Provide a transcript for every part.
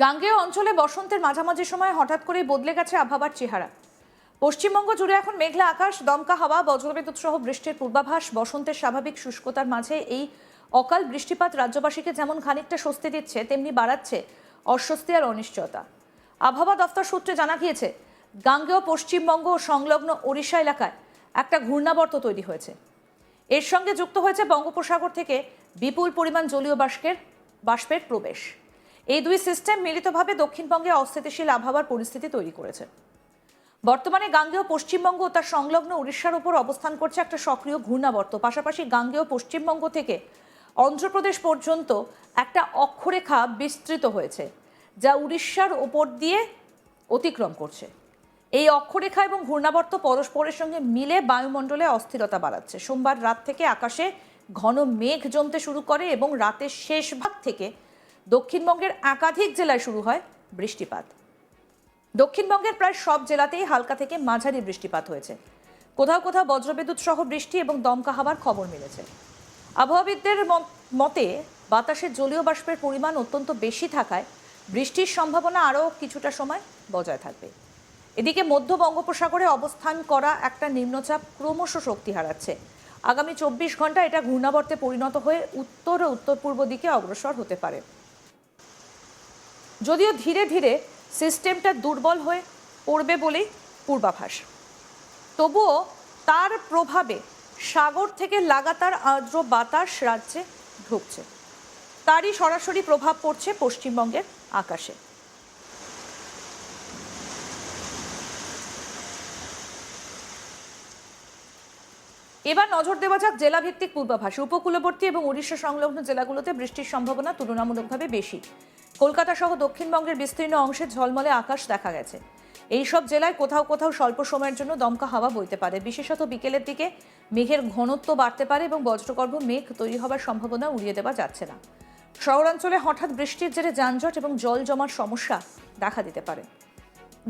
গাঙ্গেয় অঞ্চলে বসন্তের মাঝামাঝি সময় হঠাৎ করে বদলে গেছে আবহাওয়ার চেহারা। পশ্চিমবঙ্গ জুড়ে এখন মেঘলা আকাশ, দমকা হাওয়া, বজ্রবিদ্যুৎ সহ বৃষ্টির পূর্বাভাস। বসন্তের স্বাভাবিক শুষ্কতার মাঝে এই অকাল বৃষ্টিপাত রাজ্যবাসীকে যেমন খানিকটা স্বস্তি দিচ্ছে, তেমনি বাড়াচ্ছে অস্বস্তি আর অনিশ্চয়তা। আবহাওয়া দফতর সূত্রে জানা গিয়েছে, গাঙ্গেয় পশ্চিমবঙ্গ ও সংলগ্ন ওড়িশা এলাকায় একটা ঘূর্ণাবর্ত তৈরি হয়েছে। এর সঙ্গে যুক্ত হয়েছে বঙ্গোপসাগর থেকে বিপুল পরিমাণ জলীয় বাষ্পের প্রবেশ। এই দুই সিস্টেম মিলিতভাবে দক্ষিণবঙ্গে অস্থিতিশীল আবহাওয়ার পরিস্থিতি তৈরি করেছে। বর্তমানে গাঙ্গেয় পশ্চিমবঙ্গ ও তার সংলগ্ন উড়িষ্যার উপর অবস্থান করছে একটা সক্রিয় ঘূর্ণাবর্ত। পাশাপাশি গাঙ্গেয় পশ্চিমবঙ্গ থেকে অন্ধ্রপ্রদেশ পর্যন্ত একটা অক্ষরেখা বিস্তৃত হয়েছে, যা উড়িষ্যার ওপর দিয়ে অতিক্রম করছে। এই অক্ষরেখা এবং ঘূর্ণাবর্ত পরস্পরের সঙ্গে মিলে বায়ুমণ্ডলে অস্থিরতা বাড়াচ্ছে। সোমবার রাত থেকে আকাশে ঘন মেঘ জমতে শুরু করে এবং রাতের শেষ ভাগ থেকে দক্ষিণবঙ্গের একাধিক জেলায় শুরু হয় বৃষ্টিপাত। দক্ষিণবঙ্গের প্রায় সব জেলাতেই হালকা থেকে মাঝারি বৃষ্টিপাত হয়েছে। কোথাও কোথাও বজ্রবিদ্যুৎ সহ বৃষ্টি এবং দমকা হাওয়ার খবর মিলেছে। আবহাওয়াবিদদের মতে বাতাসে জলীয় বাষ্পের পরিমাণ অত্যন্ত বেশি থাকায় বৃষ্টির সম্ভাবনা আরও কিছুটা সময় বজায় থাকবে। এদিকে মধ্য বঙ্গোপসাগরে অবস্থান করা একটা নিম্নচাপ ক্রমশ শক্তি হারাচ্ছে। আগামী 24 ঘন্টা এটা ঘূর্ণাবর্তে পরিণত হয়ে উত্তর ও উত্তর পূর্ব দিকে অগ্রসর হতে পারে। যদিও ধীরে ধীরে সিস্টেমটা দুর্বল হয়ে পড়বে বলেই পূর্বাভাস, তবুও তার প্রভাবে সাগর থেকে লাগাতার আর্দ্র বাতাস রাজ্যে ঢুকছে। তারই সরাসরি প্রভাব পড়ছে পশ্চিমবঙ্গের আকাশে। এবার নজর দেওয়া যাক জেলাভিত্তিক পূর্বাভাসে। উপকূলবর্তী এবং উড়িষ্যা সংলগ্ন জেলাগুলোতে বৃষ্টির সম্ভাবনা তুলনামূলকভাবে বেশি। কলকাতা সহ দক্ষিণবঙ্গের বিস্তীর্ণ অংশে ঝলমলে আকাশ দেখা গেছে। এই সব জেলায় কোথাও কোথাও স্বল্প সময়ের জন্য দমকা হাওয়া বইতে পারে। বিশেষত বিকেলের দিকে মেঘের ঘনত্ব বাড়তে পারে এবং বজ্রগর্ভ মেঘ তৈরি হওয়ার সম্ভাবনা উড়িয়ে দেওয়া যাচ্ছে না। শহরাঞ্চলে হঠাৎ বৃষ্টির জেরে যানজট এবং জল জমার সমস্যা দেখা দিতে পারে।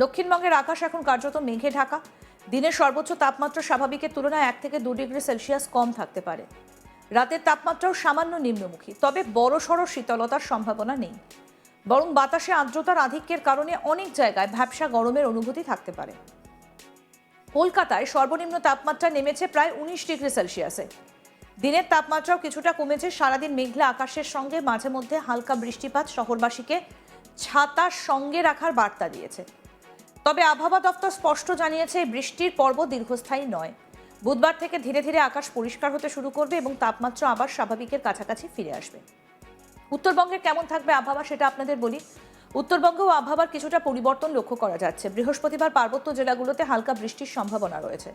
দক্ষিণবঙ্গের আকাশ এখন কার্যত মেঘে ঢাকা। দিনের সর্বোচ্চ তাপমাত্রা স্বাভাবিকের তুলনায় 1 থেকে 2 ডিগ্রি সেলসিয়াস কম থাকতে পারে। রাতের তাপমাত্রাও সামান্য নিম্নমুখী, তবে বড়সড় শীতলতার সম্ভাবনা নেই। বরং বাতাসে আর্দ্রতার আধিক্যের কারণে অনেক জায়গায় ভ্যাপসা গরমের অনুভূতি থাকতে পারে। কলকাতায় সর্বনিম্ন তাপমাত্রা নেমেছে প্রায় 19 ডিগ্রি সেলসিয়াসে। দিনের তাপমাত্রাও কিছুটা কমেছে। সারাদিন মেঘলা আকাশের সঙ্গে মাঝে মধ্যে হালকা বৃষ্টিপাত শহরবাসীকে ছাতা সঙ্গে রাখার বার্তা দিয়েছে। তবে আবহাওয়া দফতর স্পষ্ট জানিয়েছে, এই বৃষ্টির পর্ব দীর্ঘস্থায়ী নয়। বুধবার থেকে ধীরে ধীরে আকাশ পরিষ্কার হতে শুরু করবে এবং তাপমাত্রা আবার স্বাভাবিকের কাছাকাছি ফিরে আসবে। উত্তরবঙ্গের কেমন থাকবে আবহাওয়া সেটা আপনাদের বলি। উত্তরবঙ্গেও আবহাওয়ার কিছুটা পরিবর্তন লক্ষ্য করা যাচ্ছে। বৃহস্পতিবার পার্বত্য জেলাগুলোতে হালকা বৃষ্টির সম্ভাবনা রয়েছে।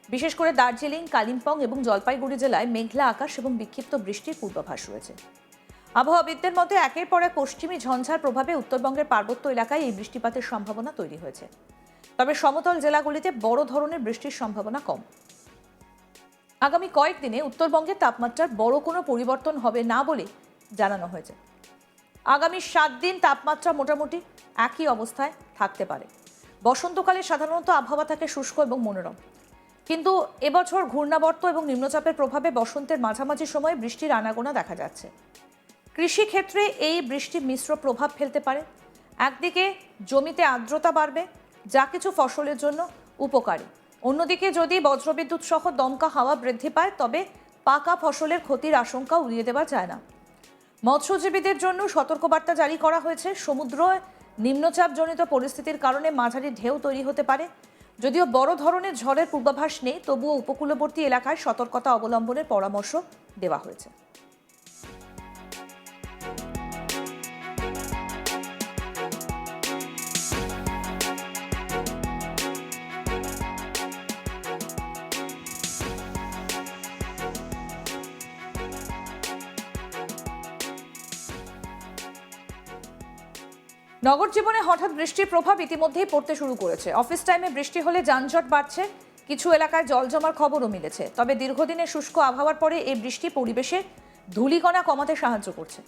বিশেষ করে দার্জিলিং, কালিম্পং এবং জলপাইগুড়ি জেলায় মেঘলা আকাশ এবং বিক্ষিপ্ত বৃষ্টির পূর্বাভাস রয়েছে। আবহাওয়াবিদদের মতে একের পর এক পশ্চিমী ঝঞ্ঝার প্রভাবে উত্তরবঙ্গের পার্বত্য এলাকায় এই বৃষ্টিপাতের সম্ভাবনা তৈরি হয়েছে। তবে সমতল জেলাগুলিতে বড় ধরনের বৃষ্টির সম্ভাবনা কম। আগামী কয়েকদিনে উত্তরবঙ্গের তাপমাত্রার বড় কোনো পরিবর্তন হবে না বলে জানানো হয়েছে। আগামী 7 দিন তাপমাত্রা মোটামুটি একই অবস্থায় থাকতে পারে। বসন্তকালে সাধারণত আবহাওয়া থাকে শুষ্ক এবং মনোরম, কিন্তু এবছর ঘূর্ণাবর্ত এবং নিম্নচাপের প্রভাবে বসন্তের মাঝামাঝি সময়ে বৃষ্টির আনাগোনা দেখা যাচ্ছে। কৃষি ক্ষেত্রে এই বৃষ্টি মিশ্র প্রভাব ফেলতে পারে। একদিকে জমিতে আর্দ্রতা বাড়বে, যা কিছু ফসলের জন্য উপকারী। অন্যদিকে যদি বজ্রবিদ্যুৎ সহ দমকা হাওয়া বৃদ্ধি পায়, তবে পাকা ফসলের ক্ষতির আশঙ্কা উড়িয়ে দেওয়া যায় না। মৎস্যজীবীদের জন্য সতর্কবার্তা জারি করা হয়েছে। সমুদ্র নিম্নচাপজনিত পরিস্থিতির কারণে মাঝারি ঢেউ তৈরি হতে পারে। যদিও বড় ধরনের ঝড়ের পূর্বাভাস নেই, তবুও উপকূলবর্তী এলাকায় সতর্কতা অবলম্বনের পরামর্শ দেওয়া হয়েছে। নগর জীবনে হঠাৎ বৃষ্টির প্রভাব ইতিমধ্যেই পড়তে শুরু করেছে। অফিস টাইমে বৃষ্টি হলে যানজট বাড়ছে, কিছু এলাকায় জল জমার খবরও মিলেছে। তবে দীর্ঘদিনের শুষ্ক আবহাওয়ার পরে এই বৃষ্টি পরিবেশে ধূলিকণা কমাতে সাহায্য করছে।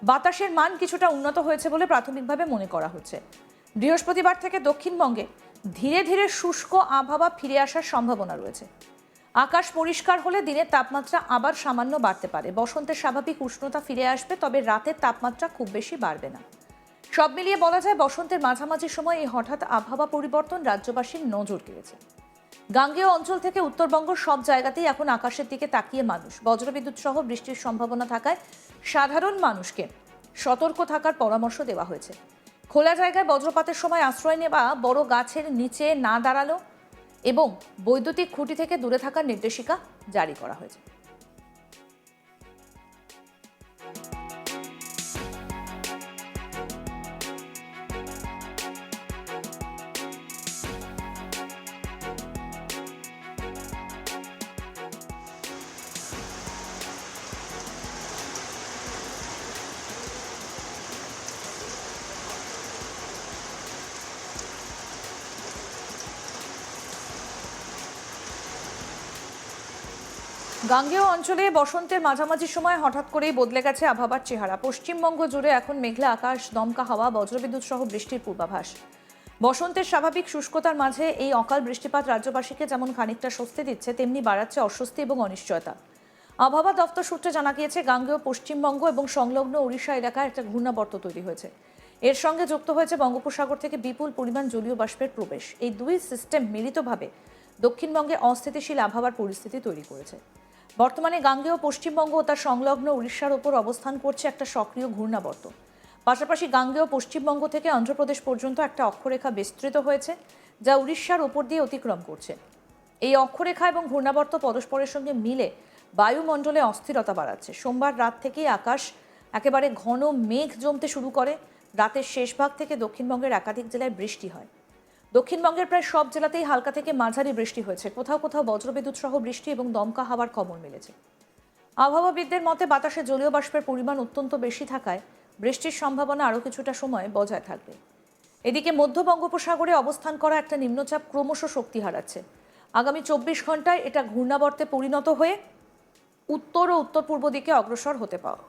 বাতাসের মান কিছুটা উন্নত হয়েছে বলে প্রাথমিকভাবে মনে করা হচ্ছে। বৃহস্পতিবার থেকে দক্ষিণবঙ্গে ধীরে ধীরে শুষ্ক আবহাওয়া ফিরে আসার সম্ভাবনা রয়েছে। আকাশ পরিষ্কার হলে দিনের তাপমাত্রা আবার সামান্য বাড়তে পারে। বসন্তের স্বাভাবিক উষ্ণতা ফিরে আসবে, তবে রাতের তাপমাত্রা খুব বেশি বাড়বে না। সব মিলিয়ে বলা যায় বসন্তের মাঝামাঝি সময় এই হঠাৎ আবহাওয়া পরিবর্তন রাজ্যবাসীর নজর কেড়েছে। গাঙ্গেয় অঞ্চল থেকে উত্তরবঙ্গ সব জায়গাতেই এখন আকাশের দিকে তাকিয়ে মানুষ। বজ্রবিদ্যুৎ সহ বৃষ্টির সম্ভাবনা থাকায় সাধারণ মানুষকে সতর্ক থাকার পরামর্শ দেওয়া হয়েছে। খোলা জায়গায় বজ্রপাতের সময় আশ্রয় নেওয়া, বড় গাছের নিচে না দাঁড়ানো এবং বৈদ্যুতিক খুঁটি থেকে দূরে থাকার নির্দেশিকা জারি করা হয়েছে। গাঙ্গেয় অঞ্চলে বসন্তের মাঝামাঝি সময় হঠাৎ করেই বদলে গেছে আবহাওয়ার চেহারা। পশ্চিমবঙ্গ জুড়ে এখন মেঘলা আকাশ, দমকা হাওয়া, বজ্রবিদ্যুৎ সহ বৃষ্টির পূর্বাভাস। বসন্তের স্বাভাবিক শুষ্কতার মাঝে এই অকাল বৃষ্টিপাত রাজ্যবাসীকে যেমন খানিকটা স্বস্তি দিচ্ছে, তেমনি বাড়াচ্ছে অস্বস্তি এবং অনিশ্চয়তা। আবহাওয়া দপ্তর সূত্রে জানা গিয়েছে, গাঙ্গেয় পশ্চিমবঙ্গ এবং সংলগ্ন ওড়িশা এলাকায় একটা ঘূর্ণাবর্ত তৈরি হয়েছে। এর সঙ্গে যুক্ত হয়েছে বঙ্গোপসাগর থেকে বিপুল পরিমাণ জলীয় বাষ্পের প্রবেশ। এই দুই সিস্টেম মিলিতভাবে দক্ষিণবঙ্গে অস্থিতিশীল আবহাওয়ার পরিস্থিতি তৈরি করেছে। বর্তমানে গাঙ্গেয় পশ্চিমবঙ্গ ও তার সংলগ্ন উড়িষ্যার ওপর অবস্থান করছে একটা সক্রিয় ঘূর্ণাবর্ত। পাশাপাশি গাঙ্গেয় পশ্চিমবঙ্গ থেকে অন্ধ্রপ্রদেশ পর্যন্ত একটা অক্ষরেখা বিস্তৃত হয়েছে, যা উড়িষ্যার ওপর দিয়ে অতিক্রম করছে। এই অক্ষরেখা এবং ঘূর্ণাবর্ত পরস্পরের সঙ্গে মিলে বায়ুমণ্ডলে অস্থিরতা বাড়াচ্ছে। সোমবার রাত থেকেই আকাশ একেবারে ঘন মেঘ জমতে শুরু করে। রাতের শেষ ভাগ থেকে দক্ষিণবঙ্গের একাধিক জেলায় বৃষ্টি হয়। দক্ষিণবঙ্গের প্রায় সব জেলাতেই হালকা থেকে মাঝারি বৃষ্টি হয়েছে। কোথাও কোথাও বজ্রবিদ্যুৎ সহ বৃষ্টি এবং দমকা হাওয়ার খবর মিলেছে। আবহাওয়াবিদদের মতে বাতাসে জলীয় বাষ্পের পরিমাণ অত্যন্ত বেশি থাকায় বৃষ্টির সম্ভাবনা আরও কিছুটা সময় বজায় থাকবে। এদিকে মধ্য বঙ্গোপসাগরে অবস্থান করা একটা নিম্নচাপ ক্রমশ শক্তি হারাচ্ছে। আগামী 24 ঘন্টায় এটা ঘূর্ণাবর্তে পরিণত হয়ে উত্তর ও উত্তর পূর্ব দিকে অগ্রসর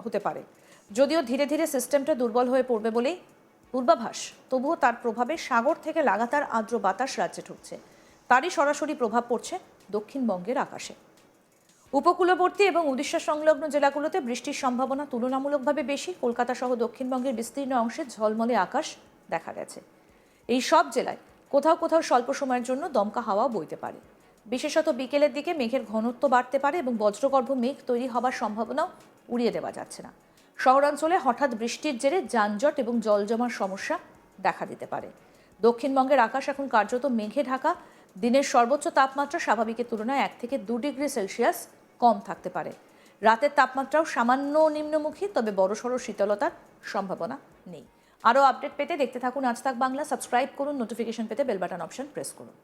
হতে পারে। যদিও ধীরে ধীরে সিস্টেমটা দুর্বল হয়ে পড়বে বলেই পূর্বাভাস, তবুও তার প্রভাবে সাগর থেকে লাগাতার আর্দ্র বাতাস রাজ্যে ঢুকছে। তারই সরাসরি প্রভাব পড়ছে দক্ষিণবঙ্গের আকাশে। উপকূলবর্তী এবং উড়িষ্যা সংলগ্ন জেলাগুলোতে বৃষ্টির সম্ভাবনা তুলনামূলকভাবে বেশি। কলকাতা সহ দক্ষিণবঙ্গের বিস্তীর্ণ অংশে ঝলমলে আকাশ দেখা গেছে। এই সব জেলায় কোথাও কোথাও স্বল্প সময়ের জন্য দমকা হাওয়াও বইতে পারে। বিশেষত বিকেলের দিকে মেঘের ঘনত্ব বাড়তে পারে এবং বজ্রগর্ভ মেঘ তৈরি হবার সম্ভাবনাও উড়িয়ে দেওয়া যাচ্ছে না। শহরাঞ্চলে হঠাৎ বৃষ্টির জেরে যানজট এবং জল জমার সমস্যা দেখা দিতে পারে। দক্ষিণবঙ্গের আকাশ এখন কার্যত মেঘে ঢাকা। দিনের সর্বোচ্চ তাপমাত্রা স্বাভাবিকের তুলনায় 1 থেকে 2 ডিগ্রি সেলসিয়াস কম থাকতে পারে। রাতের তাপমাত্রাও সামান্য নিম্নমুখী, তবে বড়সড় শীতলতার সম্ভাবনা নেই। আরও আপডেট পেতে দেখতে থাকুন আজ তাক বাংলা। সাবস্ক্রাইব করুন, নোটিফিকেশন পেতে বেল বাটন অপশন প্রেস করুন।